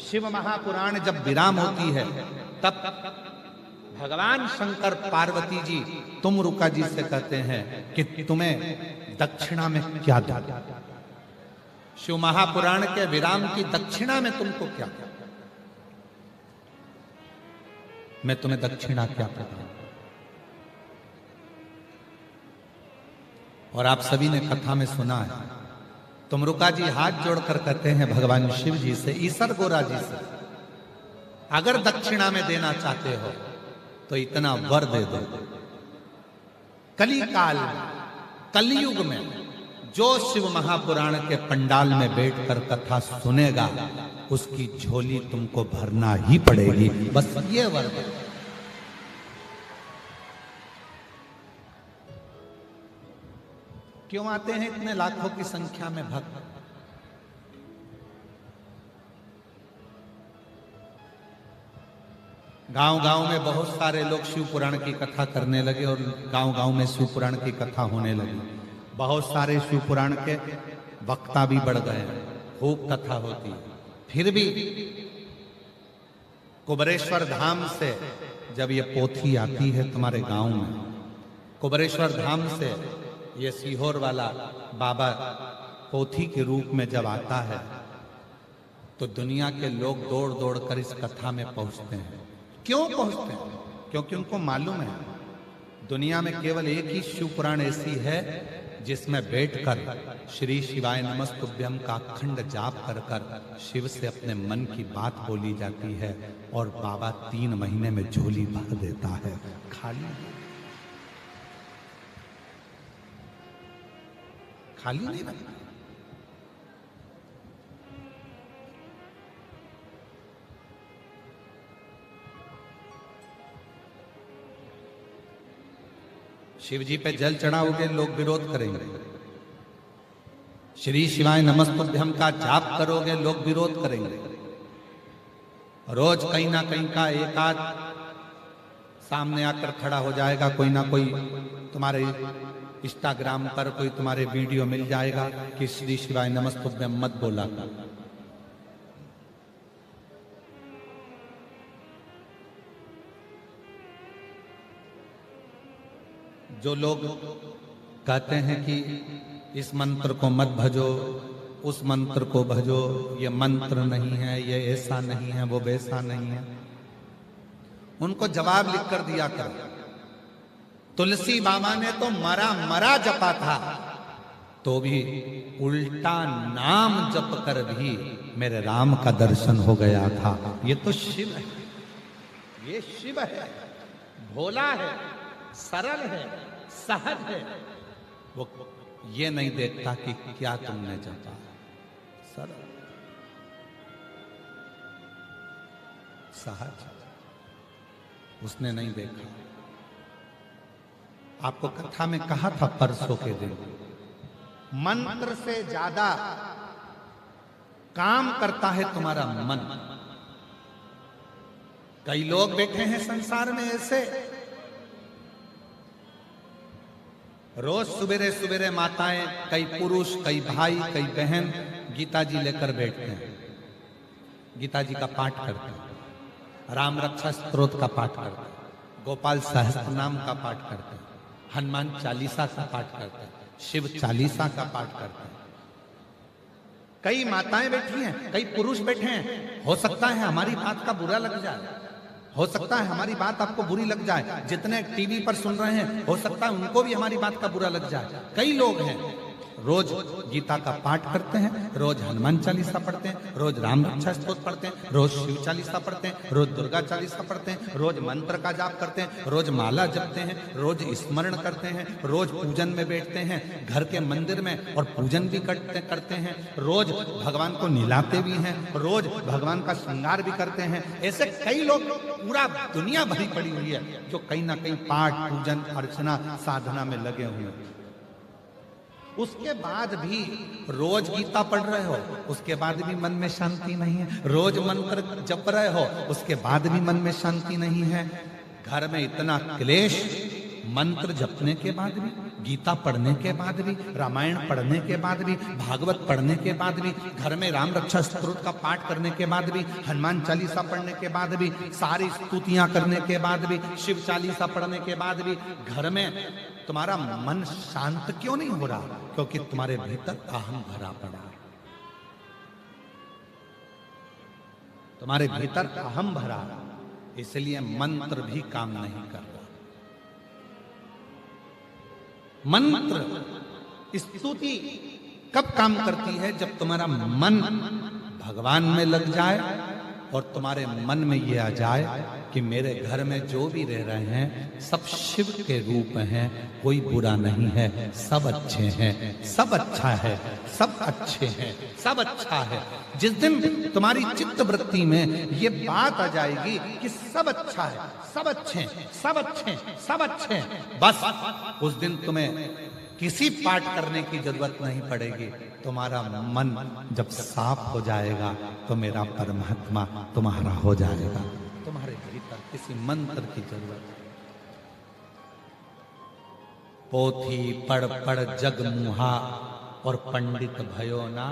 शिव महापुराण जब विराम होती है तब भगवान शंकर पार्वती जी तुमरुका जी से कहते हैं कि तुम्हें दक्षिणा में क्या दो। शिव महापुराण के विराम की दक्षिणा में तुमको क्या, मैं तुम्हें दक्षिणा क्या प्रदान। और आप सभी ने कथा में सुना है, तुमरुका जी हाथ जोड़कर कहते हैं भगवान शिव जी से, ईसर गोरा जी से, अगर दक्षिणा में देना चाहते हो तो इतना वर दे दो, कली काल कलयुग में जो शिव महापुराण के पंडाल में बैठकर कथा सुनेगा उसकी झोली तुमको भरना ही पड़ेगी, बस ये वर दे। क्यों आते हैं इतने लाखों की संख्या में भक्त? गांव-गांव में बहुत सारे लोग शिव पुराण की कथा करने लगे और गांव-गांव में शिव पुराण की कथा होने लगी। बहुत सारे शिव पुराण के वक्ता भी बढ़ गए, खूब कथा होती। फिर भी कुबरेश्वर धाम से जब ये पोथी आती है तुम्हारे गांव में, कुबरेश्वर धाम से ये सीहोर वाला बाबा पोथी के रूप में जब आता है तो दुनिया के लोग दौड़ दौड़ कर इस कथा में पहुंचते हैं। क्यों पहुंचते हैं? क्योंकि उनको मालूम है दुनिया में केवल एक ही शिव पुराण ऐसी है जिसमें बैठकर श्री शिवाय नमस्तुभ्यम का अखंड जाप कर कर शिव से अपने मन की बात बोली जाती है और बाबा 3 महीने में झोली भर देता है। खाली नहीं रखता। शिव जी पे जल चढ़ाओगे लोग विरोध करेंगे, श्री शिवाय नमस्तुभ्यम का जाप करोगे लोग विरोध करेंगे। रोज कहीं ना कहीं का एक आध सामने आकर खड़ा हो जाएगा, कोई ना कोई तुम्हारे इंस्टाग्राम पर कोई तुम्हारे वीडियो मिल जाएगा कि श्री शिवाय नमस्तुभ्यम मत बोला कर। जो लोग कहते हैं कि इस मंत्र को मत भजो, उस मंत्र को भजो, ये मंत्र नहीं है, ये ऐसा नहीं है, वो वैसा नहीं है, उनको जवाब लिख कर दिया करो। तुलसी बाबा ने तो मरा मरा जपा था, तो भी उल्टा नाम जप कर भी मेरे राम का दर्शन हो गया था। ये तो शिव है, ये शिव है, भोला है, सरल है, सहज है। वो ये नहीं देखता कि क्या तुमने जपा। सरल, सहज, उसने नहीं देखा। आपको कथा में कहा था परसों के दिन, मंत्र से ज्यादा काम करता है तुम्हारा मन। कई लोग बैठे हैं संसार में ऐसे, रोज सुबेरे सुबेरे माताएं, कई पुरुष, कई भाई, कई बहन गीता जी लेकर बैठते हैं, गीता जी का पाठ करते हैं, राम रक्षा स्तोत्र का पाठ करते हैं, गोपाल सहस्त्र नाम का पाठ करते हैं, हनुमान चालीसा का पाठ करते हैं, शिव चालीसा का पाठ करते हैं। कई माताएं बैठी हैं, कई पुरुष बैठे हैं। हो सकता है हमारी बात का बुरा लग जाए, हो सकता है हमारी बात आपको बुरी लग जाए। जितने टीवी पर सुन रहे हैं हो सकता है उनको भी हमारी बात का बुरा लग जाए। कई लोग हैं रोज गीता का पाठ करते हैं, रोज हनुमान चालीसा पढ़ते हैं, रोज राम रक्षा स्तोत्र पढ़ते हैं, रोज शिव चालीसा पढ़ते हैं, रोज दुर्गा चालीसा पढ़ते हैं, रोज मंत्र का जाप करते हैं, रोज माला जपते हैं, रोज स्मरण करते हैं, रोज पूजन में बैठते हैं, घर के मंदिर में और पूजन भी करते हैं, रोज भगवान को नहलाते भी हैं, रोज भगवान का श्रृंगार भी करते हैं। ऐसे कई लोग, पूरा दुनिया भरी पड़ी हुई है जो कहीं ना कहीं पाठ, पूजन, अर्चना, साधना में लगे हुए हैं। उसके बाद भी रोज गीता पढ़ रहे हो, उसके बाद भी मन में शांति नहीं है। रोज मंत्र जप रहे हो, उसके बाद भी मन में शांति नहीं है। घर में इतना क्लेश, मंत्र जपने के बाद भी, गीता पढ़ने के बाद भी, रामायण पढ़ने के बाद भी, भागवत पढ़ने के बाद भी, घर में राम रक्षा स्तोत्र का पाठ करने के बाद भी, हनुमान चालीसा पढ़ने के बाद भी, सारी स्तुतियां करने के बाद भी, शिव चालीसा पढ़ने के बाद भी घर में तुम्हारा मन शांत क्यों नहीं हो रहा? क्योंकि तुम्हारे भीतर अहम भरा पड़ा है। तुम्हारे भीतर अहम भरा, इसलिए मंत्र भी काम नहीं कर रहा। मंत्र स्तुति कब काम करती है? जब तुम्हारा मन भगवान में लग जाए और तुम्हारे मन में ये आ जाए कि मेरे घर में जो भी रह रहे हैं सब शिव के रूप हैं, कोई बुरा नहीं है, सब अच्छे हैं, सब अच्छा है, सब अच्छे हैं, सब अच्छा है। जिस दिन तुम्हारी चित्त वृत्ति में ये बात आ जाएगी कि सब अच्छा है, सब अच्छे हैं, सब अच्छे हैं, सब अच्छे हैं, बस उस दिन तुम्हें किसी पाठ करने की जरूरत नहीं पड़ेगी। तुम्हारा मन जब साफ हो जाएगा तो मेरा परमात्मा तुम्हारा हो जाएगा। तुम्हारे भीतर किसी मंत्र की जरूरत नहीं। पोथी पढ़ पढ़ जग मुहा और पंडित भयो ना।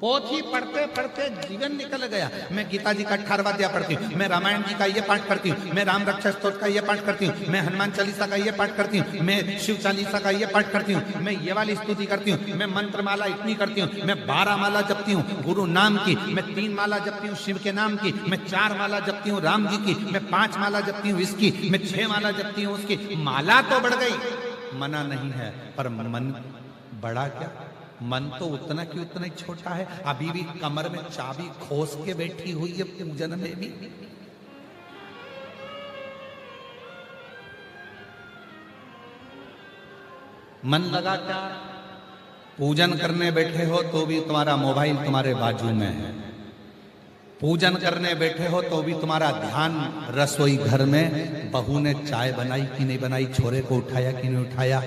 पोथी पढ़ते पढ़ते जीवन निकल गया। मैं गीता जी का 18वां अध्याय पढ़ती हूँ, मैं रामायण जी का ये पाठ करती हूँ, मैं राम रक्षा स्तोत्र का ये पाठ करती हूँ, मैं हनुमान चालीसा का ये पाठ करती हूँ, मैं शिव चालीसा का ये पाठ करती हूँ, मैं ये वाली स्तुति करती हूँ, मैं मंत्र माला इतनी करती हूँ, मैं 12 माला जपती हूँ गुरु नाम की, मैं 3 माला जपती हूँ शिव के नाम की, मैं 4 माला जपती हूँ राम जी की, मैं 5 माला जपती हूँ इसकी, मैं 6 माला जपती हूँ उसकी। माला तो बढ़ गई, मना नहीं है, पर मन बड़ा क्या? मन तो उतना की उतना ही छोटा है। अभी भी कमर में चाबी खोस के बैठी हुई है पूजन में भी। मन लगा क्या? पूजन करने बैठे हो तो भी तुम्हारा मोबाइल तुम्हारे बाजू में है। पूजन करने बैठे हो तो भी तुम्हारा ध्यान रसोई घर में, बहू ने चाय बनाई कि नहीं बनाई, छोरे को उठाया कि नहीं उठाया,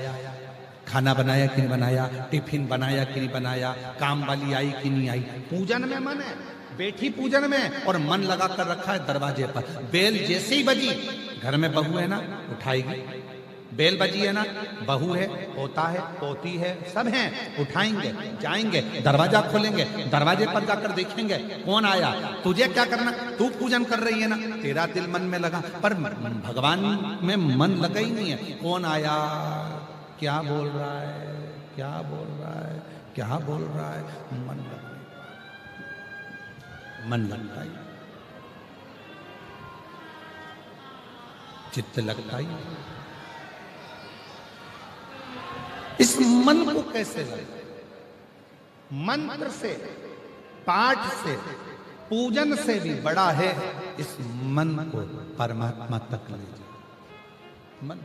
खाना बनाया कि नहीं बनाया, टिफिन बनाया कि नहीं बनाया, काम वाली आई कि नहीं आई। पूजन में मन है, बैठी पूजन में और मन लगा कर रखा है दरवाजे पर। बेल जैसे ही बजी, घर में बहू है ना, उठाएगी। बेल बजी है ना, बहू है, पोता है, पोती है, सब हैं, उठाएंगे, जाएंगे, दरवाजा खोलेंगे, दरवाजे पर जाकर देखेंगे कौन आया। तुझे क्या करना, तू पूजन कर रही है ना, तेरा दिल मन में लगा, पर भगवान में मन लगा ही नहीं है। कौन आया, क्या बोल रहा है, क्या बोल रहा है, क्या बोल रहा है, मन लग नहीं पा, मन लगता ही, चित्त लगता ही। इस मन को कैसे लगे? मंत्र से, पाठ से, पूजन से भी बड़ा है इस मन को परमात्मा तक ले जाए। मन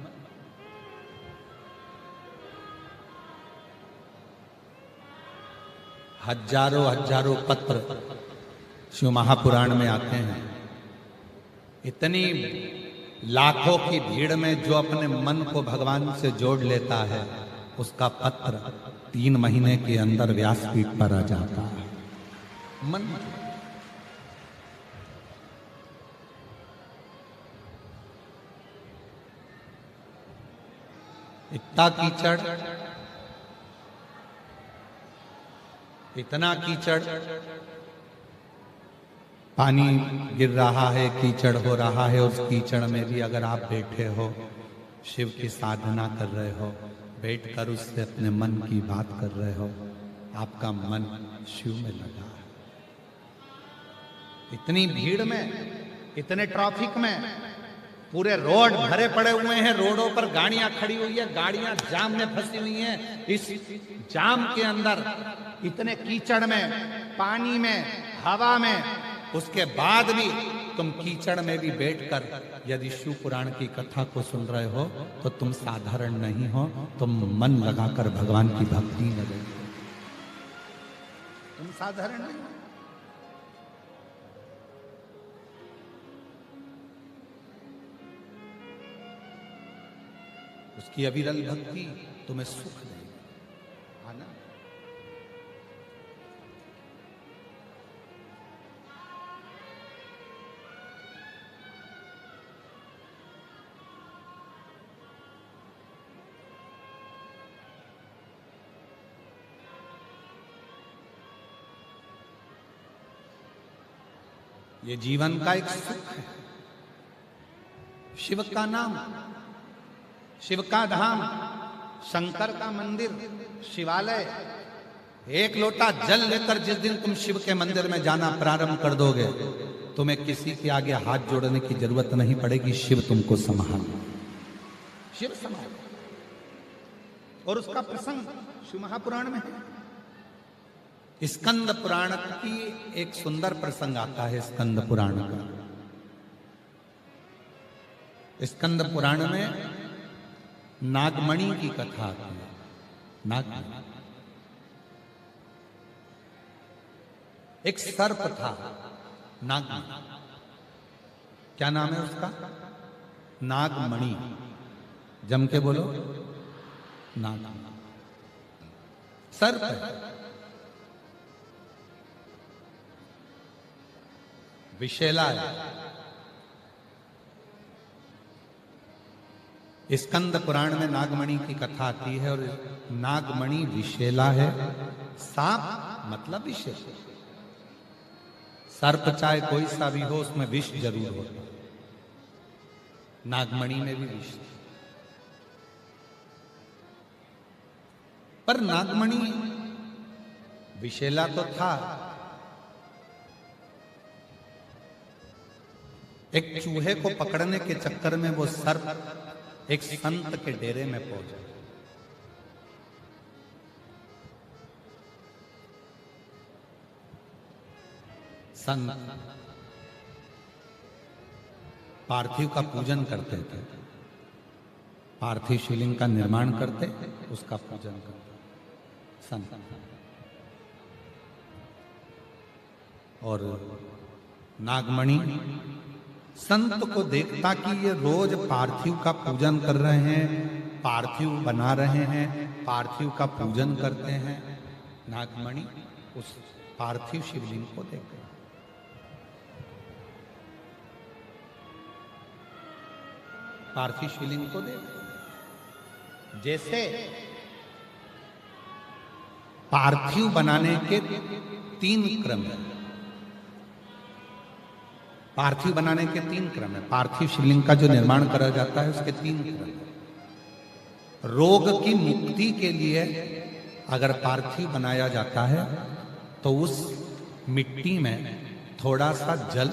हजारों हजारों पत्र शिव महापुराण में आते हैं। इतनी लाखों की भीड़ में जो अपने मन को भगवान से जोड़ लेता है, उसका पत्र 3 महीने के अंदर व्यासपीठ पर आ जाता है। मन इतना कीचड़, इतना कीचड़, पानी गिर रहा है, कीचड़ हो रहा है, उस कीचड़ में भी अगर आप बैठे हो, शिव की साधना कर रहे हो, बैठकर उससे अपने मन की बात कर रहे हो, आपका मन शिव में लगा है। इतनी भीड़ में, इतने ट्रैफिक में, पूरे रोड भरे पड़े हुए हैं, रोडों पर गाड़ियां खड़ी हुई है, गाड़ियां जाम में फंसी हुई हैं। इस जाम के अंदर, इतने कीचड़ में, पानी में, हवा में, उसके बाद भी तुम कीचड़ में भी बैठकर यदि शिव पुराण की कथा को सुन रहे हो तो तुम साधारण नहीं हो, तुम मन लगाकर भगवान की भक्ति में लगे, तुम साधारण नहीं हो। उसकी अविरल भक्ति तुम्हें सुख देगी, है ना? ये जीवन का एक सुख है। शिव का नाम, शिव का धाम, शंकर का मंदिर, शिवालय। एक लोटा जल लेकर जिस दिन तुम शिव के मंदिर में जाना प्रारंभ कर दोगे, तुम्हें किसी के आगे हाथ जोड़ने की जरूरत नहीं पड़ेगी। शिव तुमको संभाल, शिव संभाल। और उसका प्रसंग शिव महापुराण में है। स्कंद पुराण की एक सुंदर प्रसंग आता है। स्कंद पुराण का, स्कंद पुराण में नागमणि की कथा आती है। नागमणि एक सर्प था, नागमणि। क्या नाम है उसका? नागमणि। जम के बोलो, नागमणि। सर्प है, विषैला है। स्कंद पुराण में नागमणि की कथा आती है और नागमणि विषैला है। सांप मतलब विष। सर्प चाहे कोई सा भी हो, उसमें विष जरूर होता। नागमणि में भी विष। पर नागमणि विषैला तो था। एक चूहे को पकड़ने के चक्कर में वो सर्प एक संत के डेरे में पहुंचा। संत पार्थिव का पूजन करते थे। पार्थिव शिवलिंग का निर्माण करते, उसका पूजन करते संत। और नागमणि संत को देखता कि ये रोज पार्थिव का पूजन कर रहे हैं, पार्थिव बना रहे हैं, पार्थिव का पूजन करते हैं। नागमणि उस पार्थिव शिवलिंग को देख गया। पार्थिव शिवलिंग को देख, जैसे पार्थिव बनाने के 3 क्रम है। पार्थिव बनाने के 3 क्रम है। पार्थिव शिवलिंग का जो निर्माण करा जाता है उसके 3 क्रम है। रोग की मुक्ति के लिए अगर पार्थिव बनाया जाता है तो उस मिट्टी में थोड़ा सा जल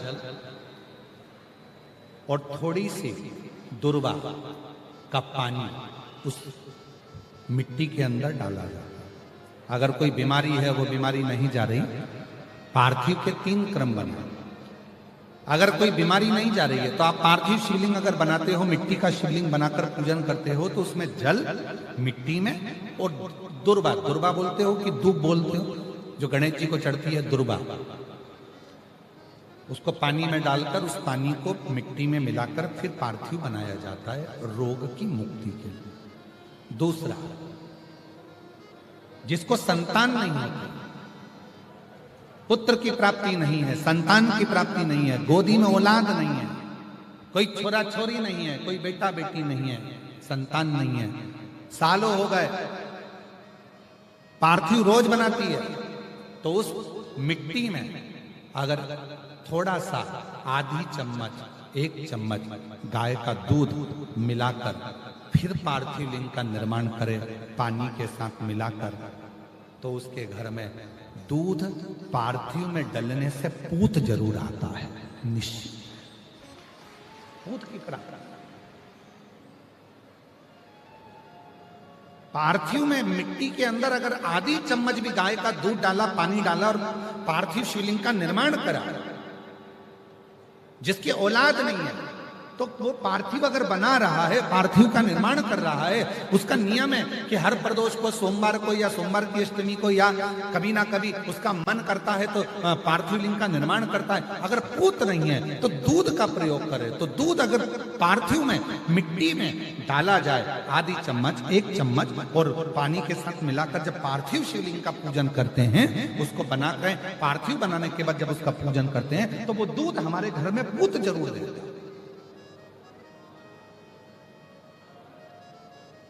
और थोड़ी सी दुर्वा का पानी उस मिट्टी के अंदर डाला जाता है। अगर कोई बीमारी है, वो बीमारी नहीं जा रही, पार्थिव के 3 क्रम बना। अगर कोई बीमारी नहीं जा रही है तो आप पार्थिव शिवलिंग अगर बनाते हो, मिट्टी का शिवलिंग बनाकर पूजन करते हो, तो उसमें जल मिट्टी में और दुर्वा, दुर्वा बोलते हो कि दूब बोलते हो, जो गणेश जी को चढ़ती है दुर्वा, उसको पानी में डालकर उस पानी को मिट्टी में मिलाकर फिर पार्थिव बनाया जाता है रोग की मुक्ति के लिए। दूसरा, जिसको संतान नहीं होती, पुत्र की प्राप्ति नहीं है, संतान की प्राप्ति नहीं है, गोदी में औलाद नहीं है, कोई छोरा छोरी नहीं है, कोई बेटा बेटी नहीं है, संतान नहीं है, सालों हो गए, पार्थिव रोज बनाती है, तो उस मिट्टी में अगर थोड़ा सा आधी चम्मच, 1 चम्मच गाय का दूध मिलाकर फिर पार्थिव लिंग का निर्माण करे पानी के साथ मिलाकर, तो उसके घर में दूध पार्थिव में डलने से पूत जरूर आता है, निश्चित। पूत की प्राप्ति। पार्थिव में मिट्टी के अंदर अगर आधी चम्मच भी गाय का दूध डाला, पानी डाला और पार्थिव शिवलिंग का निर्माण करा, जिसकी औलाद नहीं है, तो वो पार्थिव अगर बना रहा है, पार्थिव का निर्माण कर रहा है, उसका नियम है कि हर प्रदोष को, सोमवार को या सोमवार की अष्टमी को या कभी ना कभी उसका मन करता है तो पार्थिव लिंग का निर्माण करता है। अगर पूत नहीं है तो दूध का प्रयोग करे। तो दूध अगर पार्थिव में मिट्टी में डाला जाए, आधी चम्मच, 1 चम्मच, और पानी के साथ मिलाकर जब पार्थिव शिवलिंग का पूजन करते हैं, उसको बनाकर पार्थिव बनाने के बाद जब उसका पूजन करते हैं, तो वो दूध हमारे घर में पूत जरूर देता है।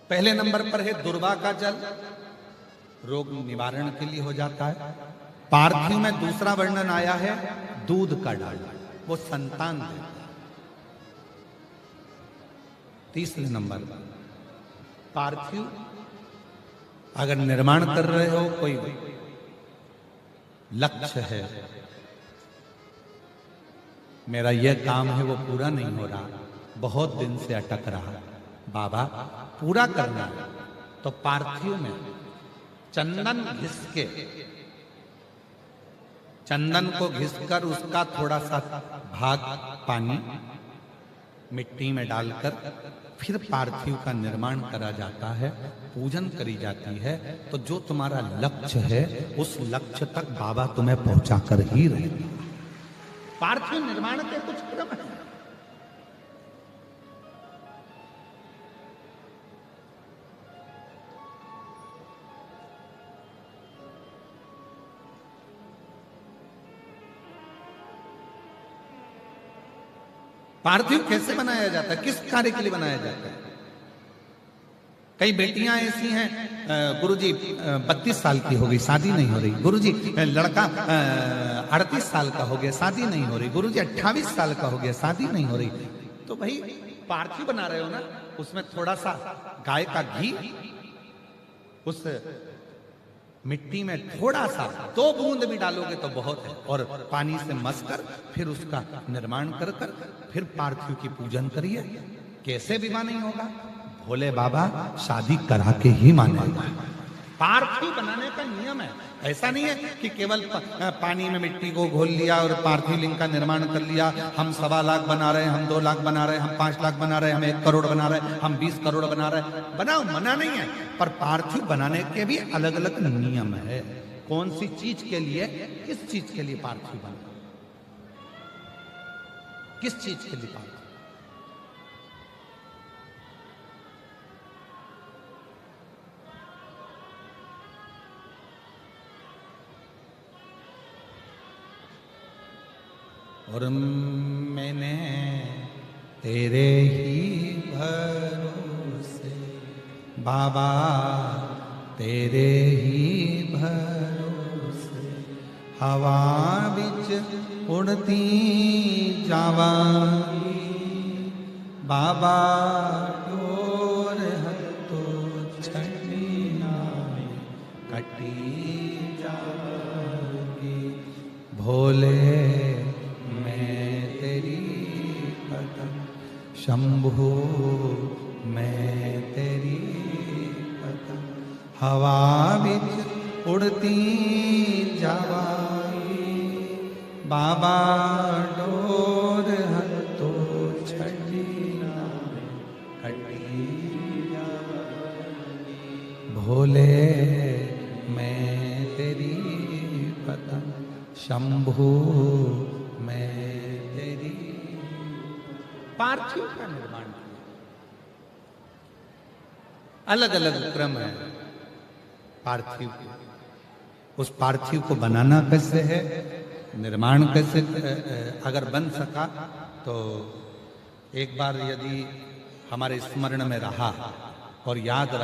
पहले नंबर पर है दुर्वा का जल, रोग निवारण के लिए हो जाता है। पार्थिव में दूसरा वर्णन आया है दूध का डालना। वो संतान देता है। तीसरे नंबर पर पार्थिव अगर निर्माण कर रहे हो, कोई लक्ष्य है, मेरा यह काम है वो पूरा नहीं हो रहा, बहुत दिन से अटक रहा, बाबा पूरा करना है, तो पार्थिव में चंदन घिस के, चंदन को घिसकर उसका थोड़ा सा भाग पानी मिट्टी में डालकर फिर पार्थिव का निर्माण करा जाता है, पूजन करी जाती है। तो जो तुम्हारा लक्ष्य है उस लक्ष्य तक बाबा तुम्हें पहुंचा कर ही रहेगा। पार्थिव निर्माण के कुछ क्रम है। पार्थिव कैसे बनाया जाता है, किस कार्य के लिए बनाया जाता है? कई बेटियां ऐसी हैं, गुरुजी 32 साल की हो गई, शादी नहीं हो रही। गुरुजी लड़का 38 साल का हो गया, शादी नहीं हो रही। गुरुजी 28 साल का हो गया, शादी नहीं हो रही। तो भाई पार्थिव बना रहे हो ना, उसमें थोड़ा सा गाय का घी उस मिट्टी में थोड़ा सा 2 बूंद भी डालोगे तो बहुत है, और पानी से मसकर फिर उसका निर्माण कर फिर पार्थिव की पूजन करिए। कैसे विवाह नहीं होगा? भोले बाबा शादी करा के ही मानेगा। पार्थिव बनाने का नियम है। ऐसा नहीं है कि केवल पानी में मिट्टी को घोल लिया और पार्थिव लिंग का निर्माण कर लिया। हम 1.25 लाख बना रहे हैं, हम 2 लाख बना रहे हैं, हम 5 लाख बना रहे हैं, हम 1 करोड़ बना रहे हैं, हम 20 करोड़ बना रहे हैं। बनाओ, मना नहीं है, पर पार्थिव बनाने के भी अलग अलग नियम है। कौन सी चीज के लिए, किस चीज के लिए पार्थिव बना, किस चीज के लिए पार्थिव? और मैंने तेरे ही भरोसे बाबा, तेरे ही भरोसे हवा बिच उड़ती जावांगी बाबा, डोर हतो छड़ी नावे कटी जावांगी। भोले शंभु मैं तेरी पतंग, हवा बिच उड़ती जावाई बाबा, डोर हतो छड़ी नावे कटी जावाई। भोले मैं तेरी पतंग, शंभु मैं तेरी। पार्थिव का निर्माण किया, अलग अलग क्रम है पार्थिव के। उस पार्थिव को बनाना कैसे है, निर्माण कैसे, अगर बन सका तो एक बार यदि हमारे स्मरण में रहा और याद रहा